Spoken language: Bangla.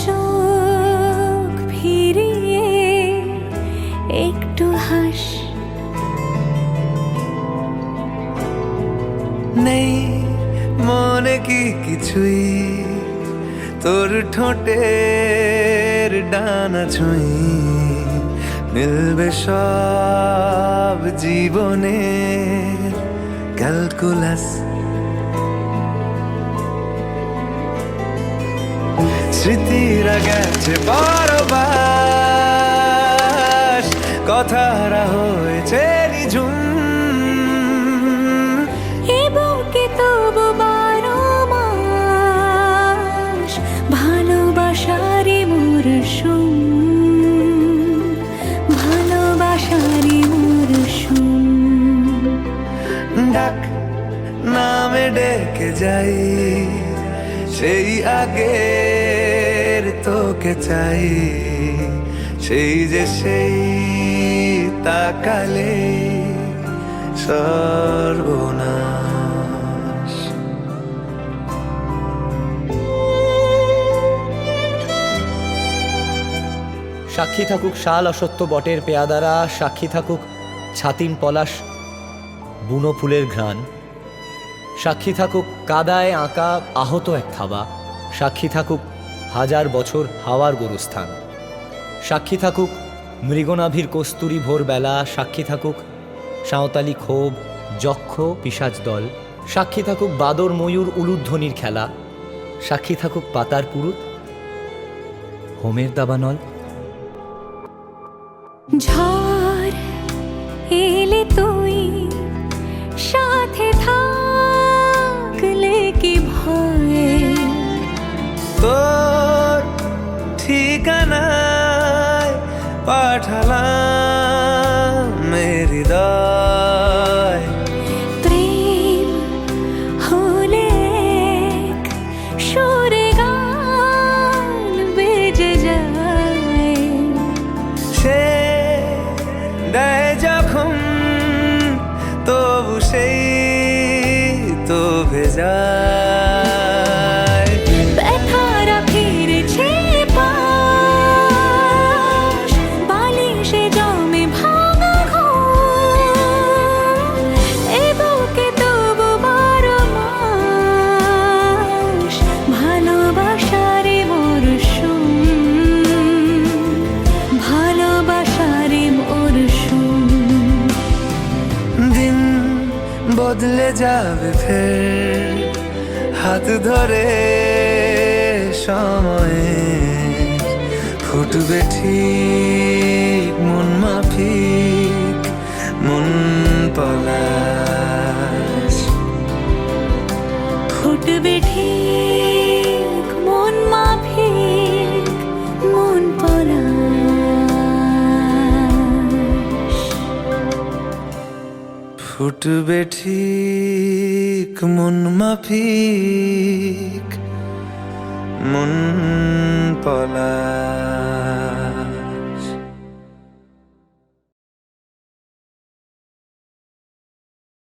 চোখ ফিরিয়ে একটু হাস। নেই মনে কি কিছুই, তোর ঠোঁটের ডানা ছুঁই, মিলবে সব জীবনের ক্যালকুলাস। স্মৃতিরা গেছে পরবাস, কথারা হয়েছে নিঝুম। এ বুকে তবু 12 মাস ভালোবাসারই মরশুম, ভালোবাসারই মরশুম। ডাক নামে ডেকে যাই, সেই আগের তোকে চাই, সেই যে সেই তাকালে সর্বনাশ। সাক্ষী থাকুক শাল অসত্য বটের পেয়াদারা, সাক্ষী থাকুক ছাতিম পলাশ বুনো ফুলের ঘ্রাণ, সাক্ষী থাকুক কাদায় আঁকা আহত এক থাবা, সাক্ষী থাকুক হাজার বছর হাওয়ার গোরস্থান, সাক্ষী থাকুক মৃগনাভির কস্তুরী ভোরবেলা, সাক্ষী থাকুক সাঁওতালি ক্ষোভ যক্ষ পিশাচ দল, সাক্ষী থাকুক বাদর ময়ূর উলুধ্বনির খেলা, সাক্ষী থাকুক পাতার পুরুত হোমের দাবানল। ঝড় এলে তুই সাথে থাকলে কি ভয়, তোর ঠিকানায় পাঠালাম হৃদয়। প্রেম হলে এক সুরে গান বেজে যায়, সে দেয় যখন তবু সেই তো ভেজায়। ব্যথারা ফিরেছে পাশ, বালিশে জমে ভাঙা ঘুম। এ বুকে তবু 12 মাস ভালোবাসারই মরশুম, ভালোবাসারই মরশুম। দিন বদলে যাবে ফের, হাত ধরে সময়ে ফুটবে ঠিক মন মাফিক মন পলাশ। ফুটবে ঠিক মন মাফিক মন পলাশ। ফুটবে ঠিক মন মাফিক মন পলাশ।